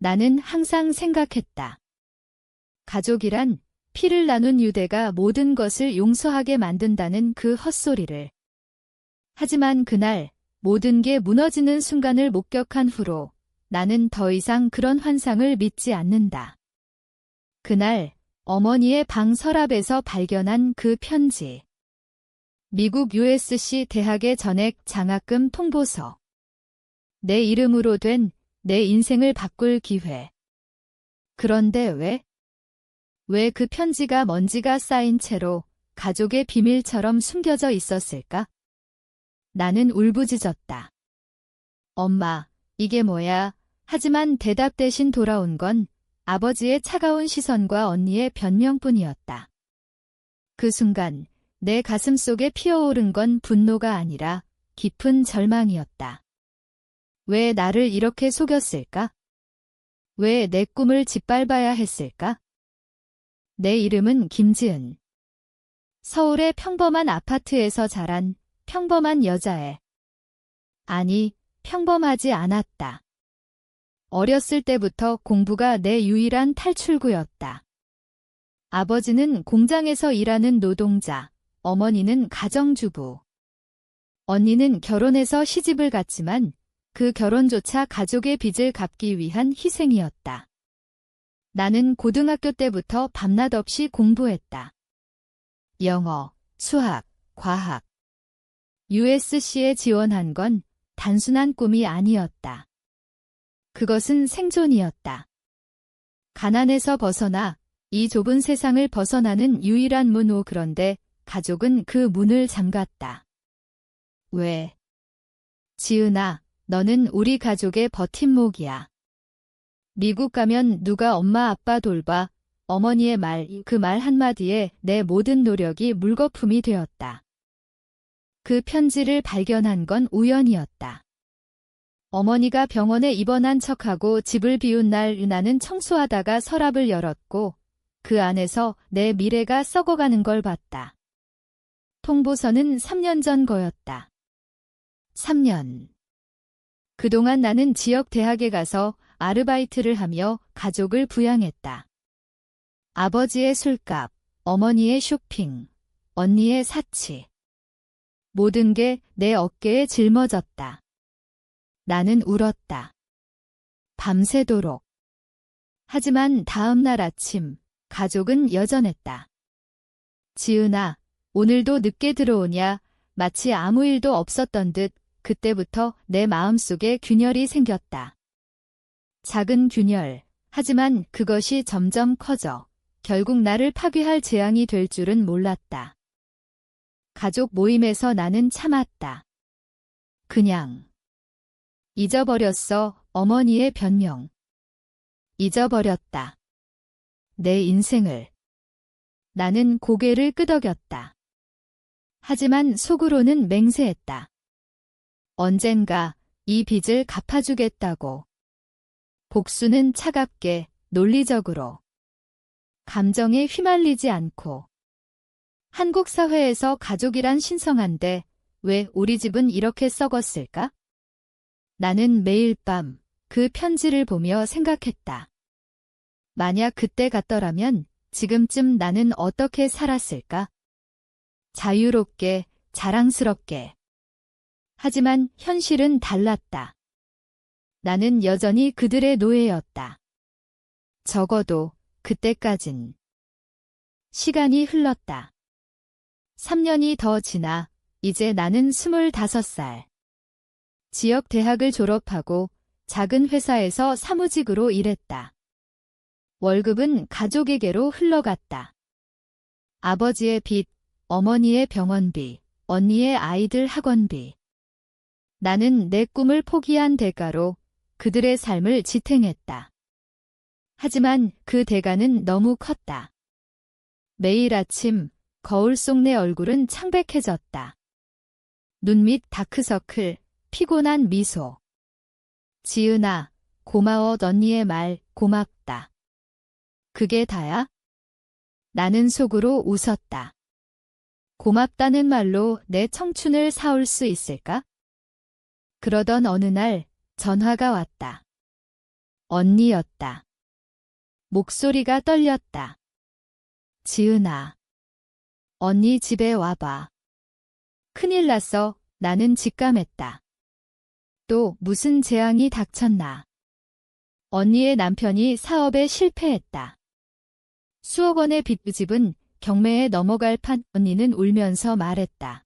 나는 항상 생각했다. 가족이란 피를 나눈 유대가 모든 것을 용서하게 만든다는 그 헛소리를. 하지만 그날 모든 게 무너지는 순간을 목격한 후로 나는 더 이상 그런 환상을 믿지 않는다. 그날 어머니의 방 서랍에서 발견한 그 편지. 미국 USC 대학의 전액 장학금 통보서. 내 이름으로 된 내 인생을 바꿀 기회. 그런데 왜 그 편지가 먼지가 쌓인 채로 가족의 비밀처럼 숨겨져 있었을까? 나는 울부짖었다. 엄마, 이게 뭐야? 하지만 대답 대신 돌아온 건 아버지의 차가운 시선과 언니의 변명뿐이었다. 그 순간 내 가슴 속에 피어오른 건 분노가 아니라 깊은 절망이었다. 왜 나를 이렇게 속였을까? 왜 내 꿈을 짓밟아야 했을까? 내 이름은 김지은. 서울의 평범한 아파트에서 자란 평범한 여자애. 아니, 평범하지 않았다. 어렸을 때부터 공부가 내 유일한 탈출구였다. 아버지는 공장에서 일하는 노동자, 어머니는 가정주부. 언니는 결혼해서 시집을 갔지만 그 결혼조차 가족의 빚을 갚기 위한 희생이었다. 나는 고등학교 때부터 밤낮 없이 공부했다. 영어, 수학, 과학. USC에 지원한 건 단순한 꿈이 아니었다. 그것은 생존이었다. 가난에서 벗어나 이 좁은 세상을 벗어나는 유일한 문. 그런데 가족은 그 문을 잠갔다. 왜? 지은아, 너는 우리 가족의 버팀목이야. 미국 가면 누가 엄마 아빠 돌봐? 어머니의 말, 그 말 한마디에 내 모든 노력이 물거품이 되었다. 그 편지를 발견한 건 우연이었다. 어머니가 병원에 입원한 척하고 집을 비운 날 나는 청소하다가 서랍을 열었고 그 안에서 내 미래가 썩어가는 걸 봤다. 통보서는 3년 전 거였다. 3년. 그동안 나는 지역 대학에 가서 아르바이트를 하며 가족을 부양했다. 아버지의 술값, 어머니의 쇼핑, 언니의 사치. 모든 게 내 어깨에 짊어졌다. 나는 울었다. 밤새도록. 하지만 다음 날 아침, 가족은 여전했다. 지은아, 오늘도 늦게 들어오냐? 마치 아무 일도 없었던 듯 그때부터 내 마음속에 균열이 생겼다. 작은 균열, 하지만 그것이 점점 커져 결국 나를 파괴할 재앙이 될 줄은 몰랐다. 가족 모임에서 나는 참았다. 그냥 잊어버렸어. 어머니의 변명. 잊어버렸다. 내 인생을. 나는 고개를 끄덕였다. 하지만 속으로는 맹세했다. 언젠가 이 빚을 갚아주겠다고. 복수는 차갑게, 논리적으로. 감정에 휘말리지 않고. 한국 사회에서 가족이란 신성한데 왜 우리 집은 이렇게 썩었을까? 나는 매일 밤 그 편지를 보며 생각했다. 만약 그때 같더라면 지금쯤 나는 어떻게 살았을까? 자유롭게, 자랑스럽게. 하지만 현실은 달랐다. 나는 여전히 그들의 노예였다. 적어도 그때까진. 시간이 흘렀다. 3년이 더 지나 이제 나는 25살. 지역 대학을 졸업하고 작은 회사에서 사무직으로 일했다. 월급은 가족에게로 흘러갔다. 아버지의 빚, 어머니의 병원비, 언니의 아이들 학원비. 나는 내 꿈을 포기한 대가로 그들의 삶을 지탱했다. 하지만 그 대가는 너무 컸다. 매일 아침 거울 속 내 얼굴은 창백해졌다. 눈 밑 다크서클, 피곤한 미소. 지은아, 고마워. 언니의 말 고맙다. 그게 다야? 나는 속으로 웃었다. 고맙다는 말로 내 청춘을 사올 수 있을까? 그러던 어느 날 전화가 왔다. 언니였다. 목소리가 떨렸다. 지은아. 언니 집에 와봐. 큰일 났어. 나는 직감했다. 또 무슨 재앙이 닥쳤나. 언니의 남편이 사업에 실패했다. 수억 원의 빚집은 경매에 넘어갈 판. 언니는 울면서 말했다.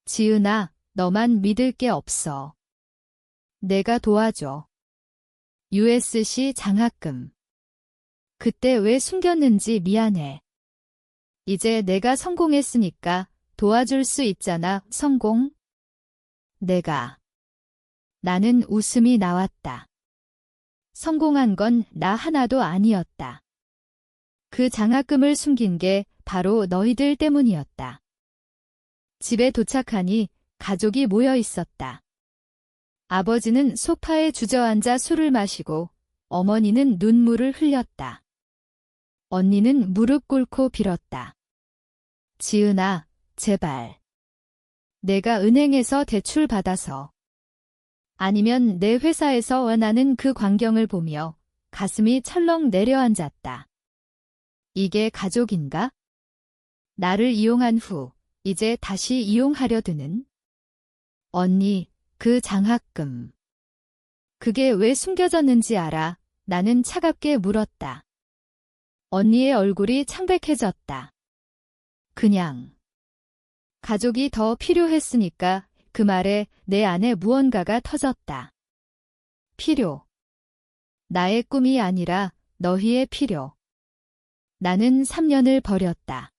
지은아, 너만 믿을 게 없어. 내가 도와줘. USC 장학금. 그때 왜 숨겼는지 미안해. 이제 내가 성공했으니까 도와줄 수 있잖아. 성공? 나는 웃음이 나왔다. 성공한 건 나 하나도 아니었다. 그 장학금을 숨긴 게 바로 너희들 때문이었다. 집에 도착하니 가족이 모여 있었다. 아버지는 소파에 주저앉아 술을 마시고 어머니는 눈물을 흘렸다. 언니는 무릎 꿇고 빌었다. 지은아, 제발. 내가 은행에서 대출 받아서. 아니면 내 회사에서 원하는 그 광경을 보며 가슴이 철렁 내려앉았다. 이게 가족인가? 나를 이용한 후 이제 다시 이용하려 드는? 언니, 그 장학금. 그게 왜 숨겨졌는지 알아? 나는 차갑게 물었다. 언니의 얼굴이 창백해졌다. 그냥. 가족이 더 필요했으니까. 그 말에 내 안에 무언가가 터졌다. 필요. 나의 꿈이 아니라 너희의 필요. 나는 3년을 버렸다.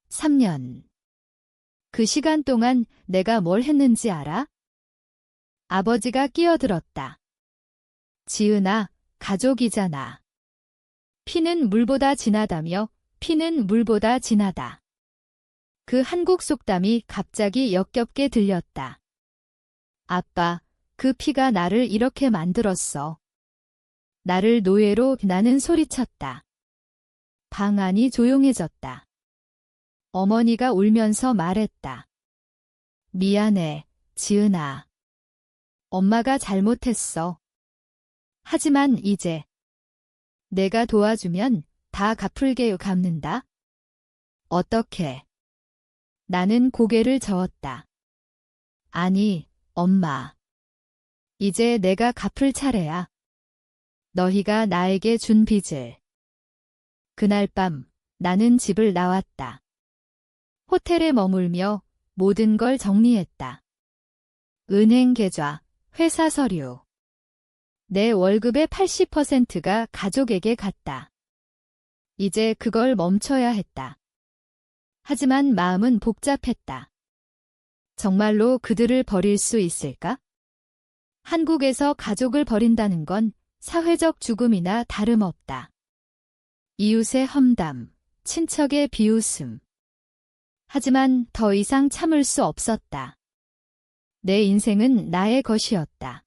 3년. 그 시간 동안 내가 뭘 했는지 알아? 아버지가 끼어들었다. 지은아, 가족이잖아. 피는 물보다 진하다며, 피는 물보다 진하다. 그 한국 속담이 갑자기 역겹게 들렸다. 아빠, 그 피가 나를 이렇게 만들었어. 나를 노예로. 나는 소리쳤다. 방 안이 조용해졌다. 어머니가 울면서 말했다. 미안해, 지은아. 엄마가 잘못했어. 하지만 이제 내가 도와주면 다 갚을게. 갚는다. 어떻게? 나는 고개를 저었다. 아니, 엄마. 이제 내가 갚을 차례야. 너희가 나에게 준 빚을. 그날 밤 나는 집을 나왔다. 호텔에 머물며 모든 걸 정리했다. 은행 계좌, 회사 서류. 내 월급의 80%가 가족에게 갔다. 이제 그걸 멈춰야 했다. 하지만 마음은 복잡했다. 정말로 그들을 버릴 수 있을까? 한국에서 가족을 버린다는 건 사회적 죽음이나 다름없다. 이웃의 험담, 친척의 비웃음. 하지만 더 이상 참을 수 없었다. 내 인생은 나의 것이었다.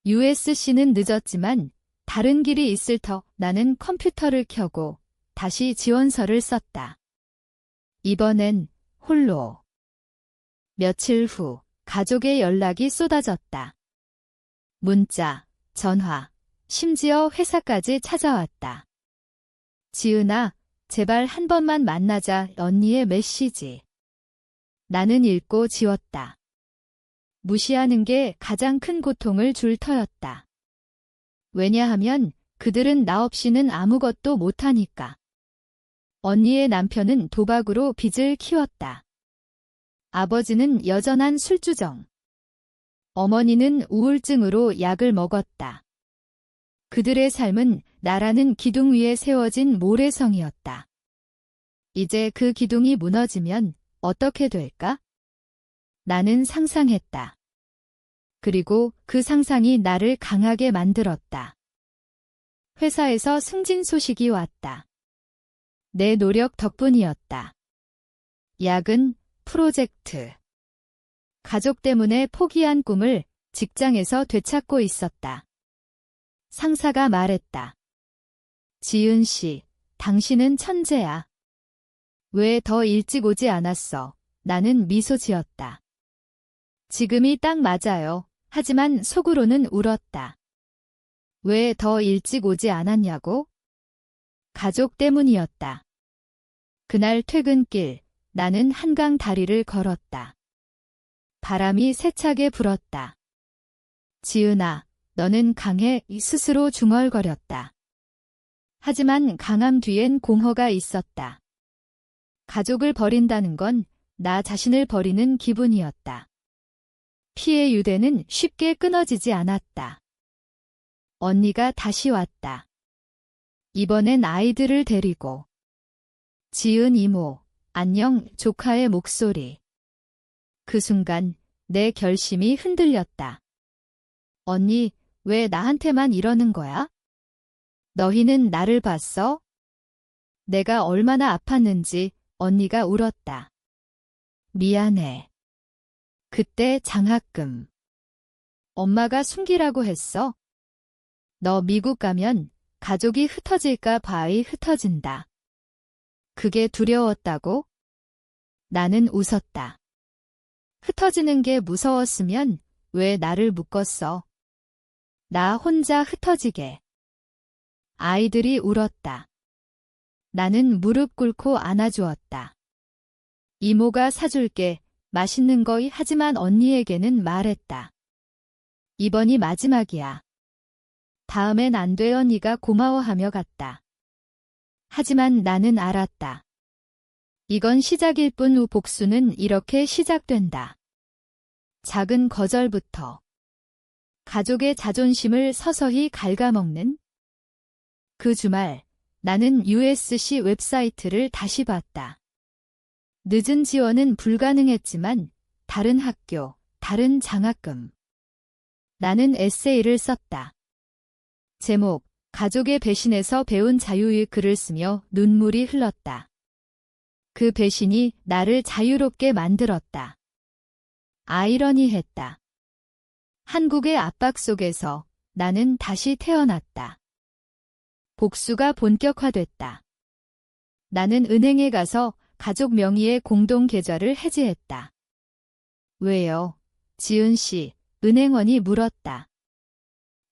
USC는 늦었지만 다른 길이 있을 터. 나는 컴퓨터를 켜고 다시 지원서를 썼다. 이번엔 홀로. 며칠 후 가족의 연락이 쏟아졌다. 문자, 전화, 심지어 회사까지 찾아왔다. 지은아, 제발 한 번만 만나자. 언니의 메시지. 나는 읽고 지웠다. 무시하는 게 가장 큰 고통을 줄 터였다. 왜냐하면 그들은 나 없이는 아무것도 못하니까. 언니의 남편은 도박으로 빚을 키웠다. 아버지는 여전한 술주정. 어머니는 우울증으로 약을 먹었다. 그들의 삶은 나라는 기둥 위에 세워진 모래성이었다. 이제 그 기둥이 무너지면 어떻게 될까? 나는 상상했다. 그리고 그 상상이 나를 강하게 만들었다. 회사에서 승진 소식이 왔다. 내 노력 덕분이었다. 야근, 프로젝트. 가족 때문에 포기한 꿈을 직장에서 되찾고 있었다. 상사가 말했다. 지은 씨, 당신은 천재야. 왜 더 일찍 오지 않았어? 나는 미소 지었다. 지금이 딱 맞아요. 하지만 속으로는 울었다. 왜 더 일찍 오지 않았냐고? 가족 때문이었다. 그날 퇴근길 나는 한강 다리를 걸었다. 바람이 세차게 불었다. 지은아, 너는 강해 스스로 중얼거렸다. 하지만 강함 뒤엔 공허가 있었다. 가족을 버린다는 건 나 자신을 버리는 기분이었다. 피의 유대는 쉽게 끊어지지 않았다. 언니가 다시 왔다. 이번엔 아이들을 데리고. 지은 이모, 안녕 조카의 목소리. 그 순간 내 결심이 흔들렸다. 언니, 왜 나한테만 이러는 거야? 너희는 나를 봤어? 내가 얼마나 아팠는지 언니가 울었다. 미안해. 그때 장학금. 엄마가 숨기라고 했어. 너 미국 가면 가족이 흩어질까 봐이 흩어진다. 그게 두려웠다고? 나는 웃었다. 흩어지는 게 무서웠으면 왜 나를 묶었어? 나 혼자 흩어지게. 아이들이 울었다. 나는 무릎 꿇고 안아주었다. 이모가 사줄게. 맛있는 거이 하지만 언니에게는 말했다. 이번이 마지막이야. 다음엔 안 돼 언니가 고마워하며 갔다. 하지만 나는 알았다. 이건 시작일 뿐 복수는 이렇게 시작된다. 작은 거절부터. 가족의 자존심을 서서히 갉아먹는. 그 주말 나는 USC 웹사이트를 다시 봤다. 늦은 지원은 불가능했지만 다른 학교, 다른 장학금. 나는 에세이를 썼다. 제목, 가족의 배신에서 배운 자유의 글을 쓰며 눈물이 흘렀다. 그 배신이 나를 자유롭게 만들었다. 아이러니했다. 한국의 압박 속에서 나는 다시 태어났다. 복수가 본격화됐다. 나는 은행에 가서 가족 명의의 공동 계좌를 해지했다. 왜요? 지은 씨, 은행원이 물었다.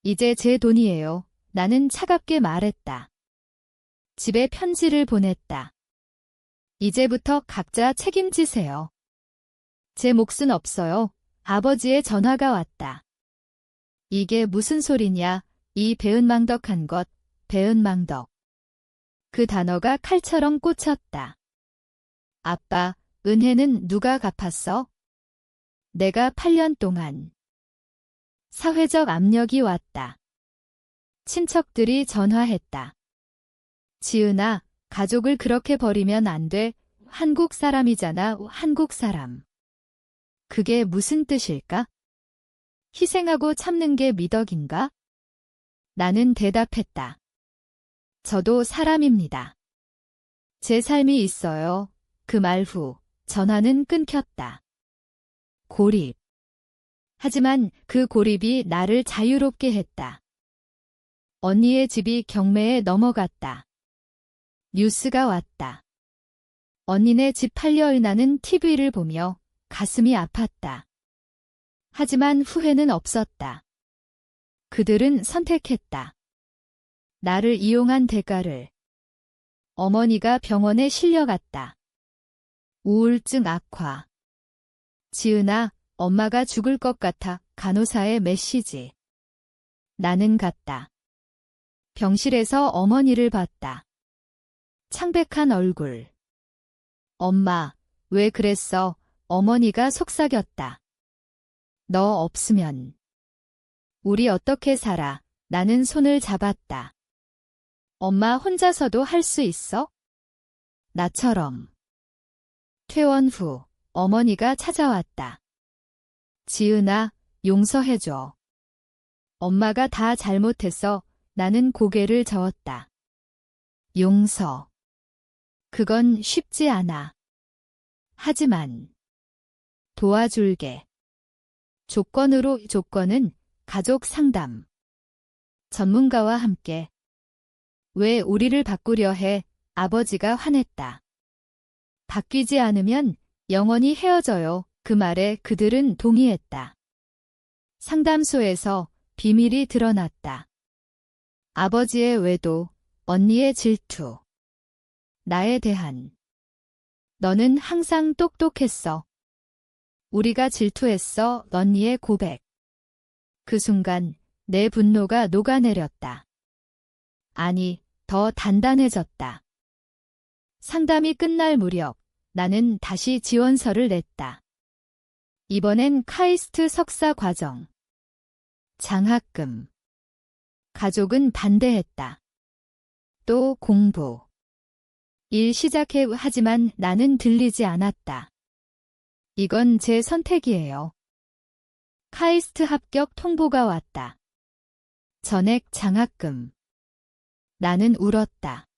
이제 제 돈이에요. 나는 차갑게 말했다. 집에 편지를 보냈다. 이제부터 각자 책임지세요. 제 몫은 없어요. 아버지의 전화가 왔다. 이게 무슨 소리냐? 이 배은망덕한 것, 배은망덕. 그 단어가 칼처럼 꽂혔다. 아빠, 은혜는 누가 갚았어? 내가 8년 동안. 사회적 압력이 왔다. 친척들이 전화했다. 지은아, 가족을 그렇게 버리면 안 돼. 한국 사람이잖아, 한국 사람. 그게 무슨 뜻일까? 희생하고 참는 게 미덕인가? 나는 대답했다. 저도 사람입니다. 제 삶이 있어요. 그 말 후 전화는 끊겼다. 고립. 하지만 그 고립이 나를 자유롭게 했다. 언니의 집이 경매에 넘어갔다. 뉴스가 왔다. 언니네 집 팔려. 나는 TV를 보며 가슴이 아팠다. 하지만 후회는 없었다. 그들은 선택했다. 나를 이용한 대가를. 어머니가 병원에 실려갔다. 우울증 악화. 지은아, 엄마가 죽을 것 같아. 간호사의 메시지. 나는 갔다. 병실에서 어머니를 봤다. 창백한 얼굴. 엄마, 왜 그랬어? 어머니가 속삭였다. 너 없으면. 우리 어떻게 살아? 나는 손을 잡았다. 엄마 혼자서도 할 수 있어? 나처럼. 퇴원 후 어머니가 찾아왔다. 지은아, 용서해줘. 엄마가 다 잘못했어. 나는 고개를 저었다. 용서. 그건 쉽지 않아. 하지만 도와줄게. 조건은 가족 상담. 전문가와 함께. 왜 우리를 바꾸려 해? 아버지가 화냈다. 바뀌지 않으면 영원히 헤어져요. 그 말에 그들은 동의했다. 상담소에서 비밀이 드러났다. 아버지의 외도, 언니의 질투. 나에 대한. 너는 항상 똑똑했어. 우리가 질투했어, 언니의 고백. 그 순간 내 분노가 녹아내렸다. 아니, 더 단단해졌다. 상담이 끝날 무렵 나는 다시 지원서를 냈다. 이번엔 카이스트 석사 과정. 장학금. 가족은 반대했다. 또 공부. 일 시작해 하지만 나는 들리지 않았다. 이건 제 선택이에요. 카이스트 합격 통보가 왔다. 전액 장학금. 나는 울었다.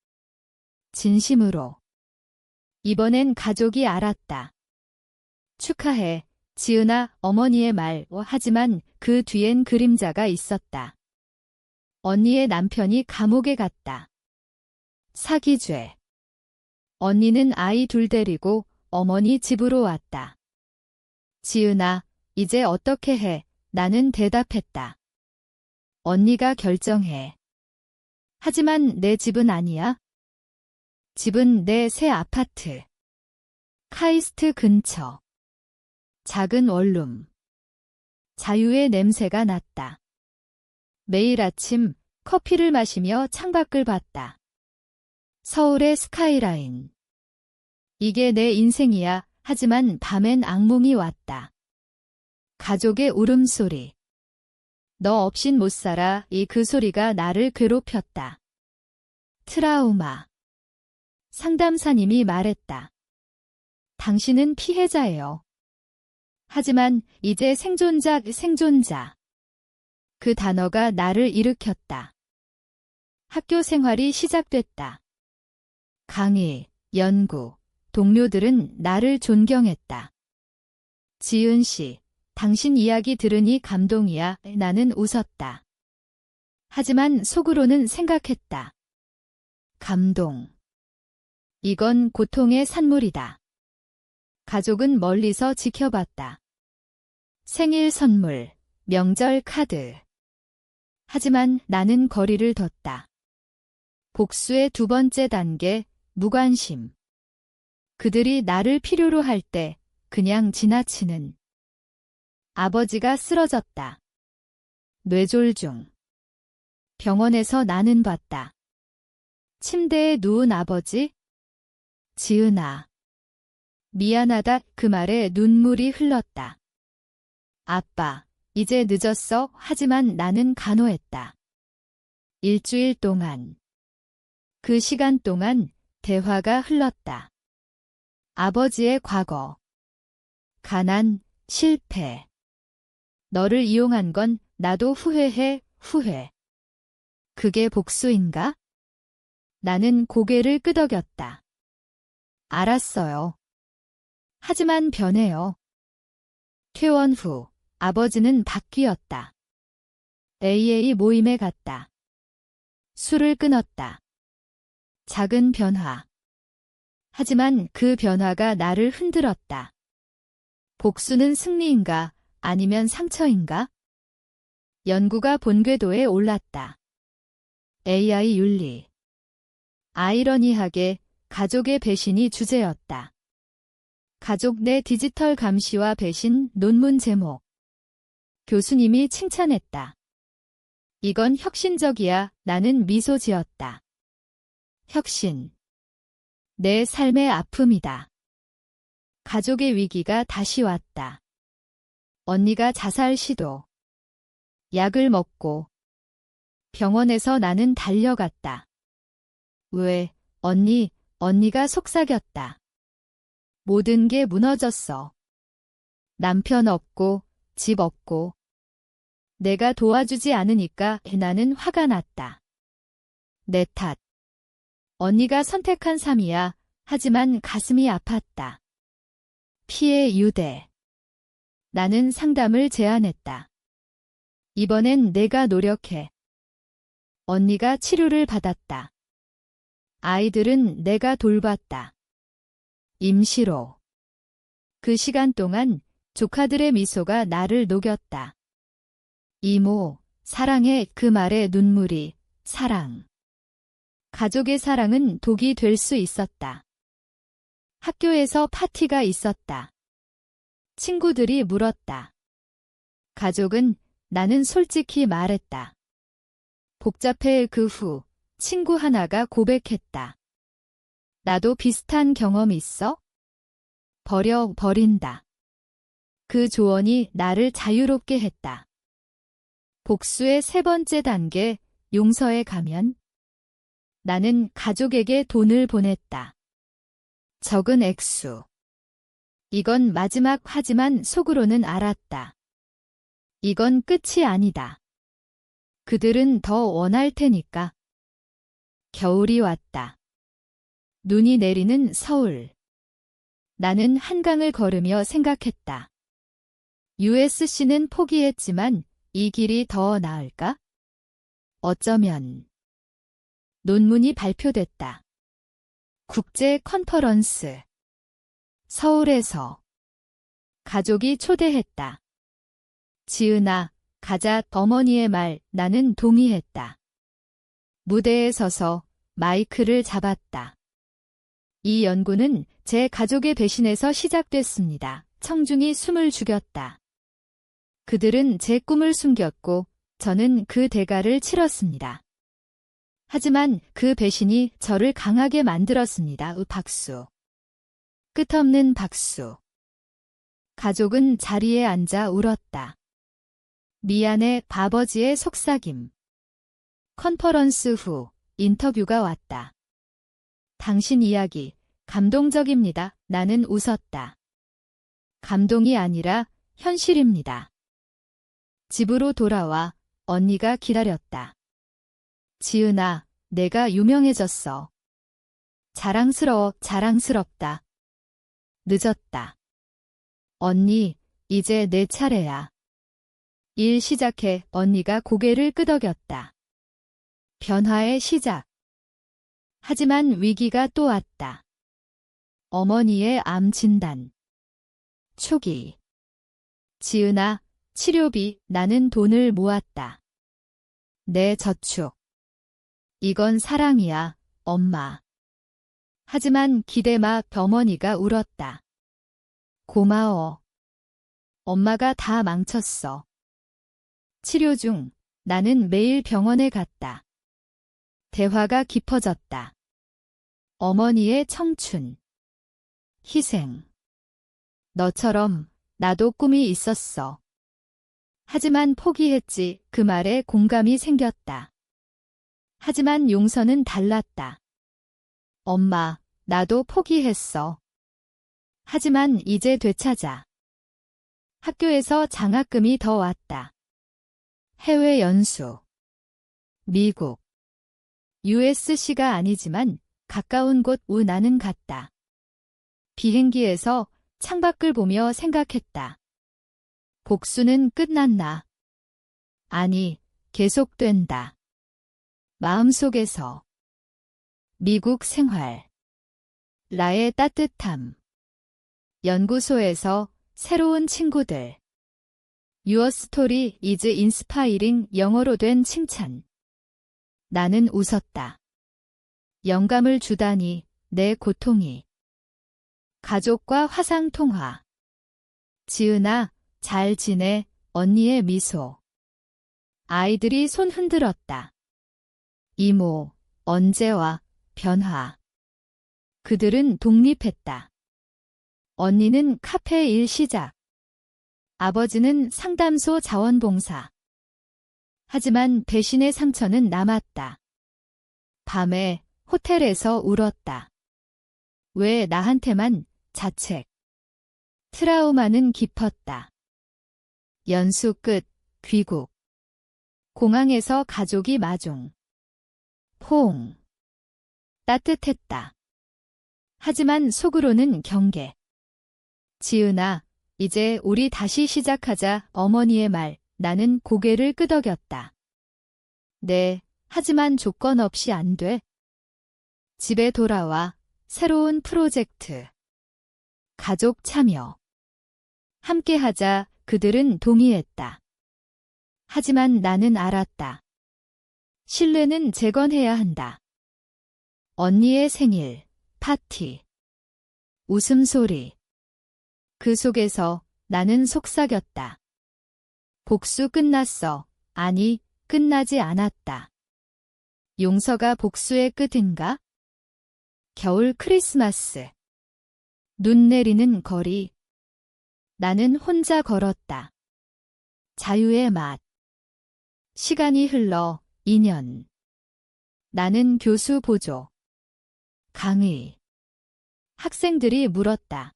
진심으로. 이번엔 가족이 알았다. 축하해, 지은아, 어머니의 말. 하지만 그 뒤엔 그림자가 있었다. 언니의 남편이 감옥에 갔다. 사기죄. 언니는 아이 둘 데리고 어머니 집으로 왔다. 지은아, 이제 어떻게 해? 나는 대답했다. 언니가 결정해. 하지만 내 집은 아니야. 집은 내 새 아파트. 카이스트 근처. 작은 원룸. 자유의 냄새가 났다. 매일 아침 커피를 마시며 창밖을 봤다. 서울의 스카이라인. 이게 내 인생이야. 하지만 밤엔 악몽이 왔다. 가족의 울음소리. 너 없인 못 살아. 그 소리가 나를 괴롭혔다. 트라우마. 상담사님이 말했다. 당신은 피해자예요. 하지만 이제 생존자. 그 단어가 나를 일으켰다. 학교 생활이 시작됐다. 강의, 연구, 동료들은 나를 존경했다. 지은 씨, 당신 이야기 들으니 감동이야. 나는 웃었다. 하지만 속으로는 생각했다. 감동. 이건 고통의 산물이다. 가족은 멀리서 지켜봤다. 생일 선물, 명절 카드. 하지만 나는 거리를 뒀다. 복수의 두 번째 단계, 무관심. 그들이 나를 필요로 할 때 그냥 지나치는. 아버지가 쓰러졌다. 뇌졸중. 병원에서 나는 봤다. 침대에 누운 아버지. 지은아. 미안하다. 그 말에 눈물이 흘렀다. 아빠, 이제 늦었어. 하지만 나는 간호했다. 일주일 동안. 그 시간 동안 대화가 흘렀다. 아버지의 과거. 가난, 실패. 너를 이용한 건 나도 후회해, 후회. 그게 복수인가? 나는 고개를 끄덕였다. 알았어요. 하지만 변해요. 퇴원 후 아버지는 바뀌었다. AA 모임에 갔다. 술을 끊었다. 작은 변화. 하지만 그 변화가 나를 흔들었다. 복수는 승리인가 아니면 상처인가? 연구가 본궤도에 올랐다. AI 윤리. 아이러니하게 가족의 배신이 주제였다. 가족 내 디지털 감시와 배신 논문 제목. 교수님이 칭찬했다. 이건 혁신적이야. 나는 미소 지었다. 혁신. 내 삶의 아픔이다. 가족의 위기가 다시 왔다. 언니가 자살 시도. 약을 먹고. 병원에서 나는 달려갔다. 왜, 언니가 속삭였다. 모든 게 무너졌어. 남편 없고, 집 없고. 내가 도와주지 않으니까 나는 화가 났다. 내 탓. 언니가 선택한 삶이야. 하지만 가슴이 아팠다. 피해 유대. 나는 상담을 제안했다. 이번엔 내가 노력해. 언니가 치료를 받았다. 아이들은 내가 돌봤다. 임시로. 그 시간 동안 조카들의 미소가 나를 녹였다. 이모, 사랑해. 그 말에 눈물이 사랑. 가족의 사랑은 독이 될 수 있었다. 학교에서 파티가 있었다. 친구들이 물었다. 가족은 나는 솔직히 말했다. 복잡해. 그 후 친구 하나가 고백했다. 나도 비슷한 경험 있어? 버린다. 그 조언이 나를 자유롭게 했다. 복수의 세 번째 단계, 용서에 가면 나는 가족에게 돈을 보냈다. 적은 액수. 이건 마지막. 하지만 속으로는 알았다. 이건 끝이 아니다. 그들은 더 원할 테니까. 겨울이 왔다. 눈이 내리는 서울. 나는 한강을 걸으며 생각했다. USC는 포기했지만 이 길이 더 나을까? 어쩌면. 논문이 발표됐다. 국제 컨퍼런스. 서울에서. 가족이 초대했다. 지은아, 가자. 어머니의 말. 나는 동의했다. 무대에 서서 마이크를 잡았다. 이 연구는 제 가족의 배신에서 시작됐습니다. 청중이 숨을 죽였다. 그들은 제 꿈을 숨겼고 저는 그 대가를 치렀습니다. 하지만 그 배신이 저를 강하게 만들었습니다. 박수. 끝없는 박수. 가족은 자리에 앉아 울었다. 미안해. 아버지의 속삭임. 컨퍼런스 후 인터뷰가 왔다. 당신 이야기 감동적입니다. 나는 웃었다. 감동이 아니라 현실입니다. 집으로 돌아와 언니가 기다렸다. 지은아, 내가 유명해졌어. 자랑스럽다. 늦었다. 언니, 이제 내 차례야. 일 시작해. 언니가 고개를 끄덕였다. 변화의 시작. 하지만 위기가 또 왔다. 어머니의 암 진단. 초기. 지은아, 치료비. 나는 돈을 모았다. 내 저축. 이건 사랑이야, 엄마. 하지만 기대 마. 어머니가 울었다. 고마워. 엄마가 다 망쳤어. 치료 중 나는 매일 병원에 갔다. 대화가 깊어졌다. 어머니의 청춘. 희생. 너처럼 나도 꿈이 있었어. 하지만 포기했지. 그 말에 공감이 생겼다. 하지만 용서는 달랐다. 엄마, 나도 포기했어. 하지만 이제 되찾아. 학교에서 장학금이 더 왔다. 해외 연수. 미국. USC가 아니지만 가까운 곳. 나는 갔다. 비행기에서 창밖을 보며 생각했다. 복수는 끝났나? 아니, 계속된다. 마음속에서. 미국 생활. 나의 따뜻함. 연구소에서 새로운 친구들. Your story is inspiring. 영어로 된 칭찬. 나는 웃었다. 영감을 주다니, 내 고통이. 가족과 화상통화. 지은아, 잘 지내. 언니의 미소. 아이들이 손 흔들었다. 이모, 언제 와. 변화. 그들은 독립했다. 언니는 카페 일 시작. 아버지는 상담소 자원봉사. 하지만 배신의 상처는 남았다. 밤에 호텔에서 울었다. 왜 나한테만. 자책. 트라우마는 깊었다. 연수 끝. 귀국. 공항에서 가족이 마중. 포옹. 따뜻했다. 하지만 속으로는 경계. 지은아, 이제 우리 다시 시작하자. 어머니의 말. 나는 고개를 끄덕였다. 네, 하지만 조건 없이 안 돼. 집에 돌아와. 새로운 프로젝트. 가족 참여. 함께하자. 그들은 동의했다. 하지만 나는 알았다. 신뢰는 재건해야 한다. 언니의 생일, 파티, 웃음소리. 그 속에서 나는 속삭였다. 복수 끝났어. 아니, 끝나지 않았다. 용서가 복수의 끝인가? 겨울 크리스마스. 눈 내리는 거리. 나는 혼자 걸었다. 자유의 맛. 시간이 흘러 2년. 나는 교수 보조. 강의. 학생들이 물었다.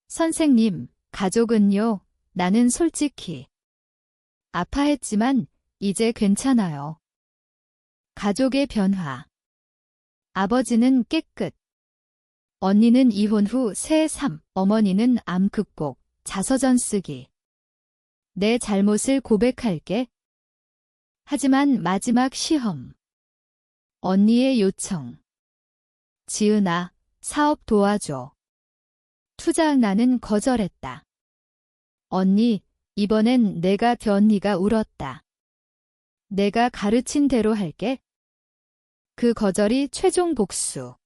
선생님, 가족은요? 나는 솔직히 아파했지만 이제 괜찮아요. 가족의 변화. 아버지는 깨끗. 언니는 이혼 후 새 삶. 어머니는 암 극복. 자서전 쓰기. 내 잘못을 고백할게. 하지만 마지막 시험. 언니의 요청. 지은아, 사업 도와줘. 투자. 나는 거절했다. 언니, 이번엔 내가 언니가 울었다. 내가 가르친 대로 할게. 그 거절이 최종 복수.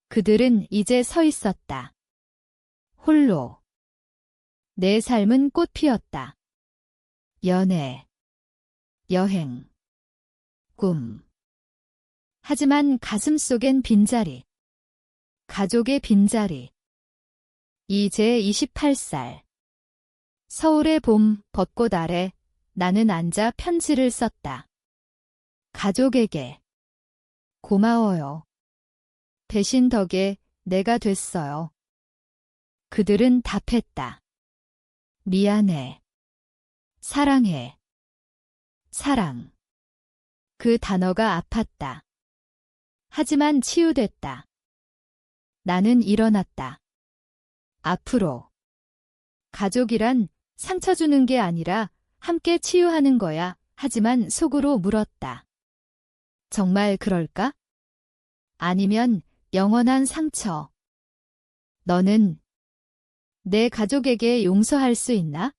그들은 이제 서 있었다. 홀로. 내 삶은 꽃 피었다. 연애, 여행, 꿈. 하지만 가슴 속엔 빈자리. 가족의 빈자리. 이제 28살. 서울의 봄, 벚꽃 아래 나는 앉아 편지를 썼다. 가족에게. 고마워요. 배신 덕에 내가 됐어요. 그들은 답했다. 미안해. 사랑해. 사랑. 그 단어가 아팠다. 하지만 치유됐다. 나는 일어났다. 앞으로. 가족이란 상처 주는 게 아니라 함께 치유하는 거야. 하지만 속으로 물었다. 정말 그럴까? 아니면 영원한 상처. 너는 내 가족에게 용서할 수 있나?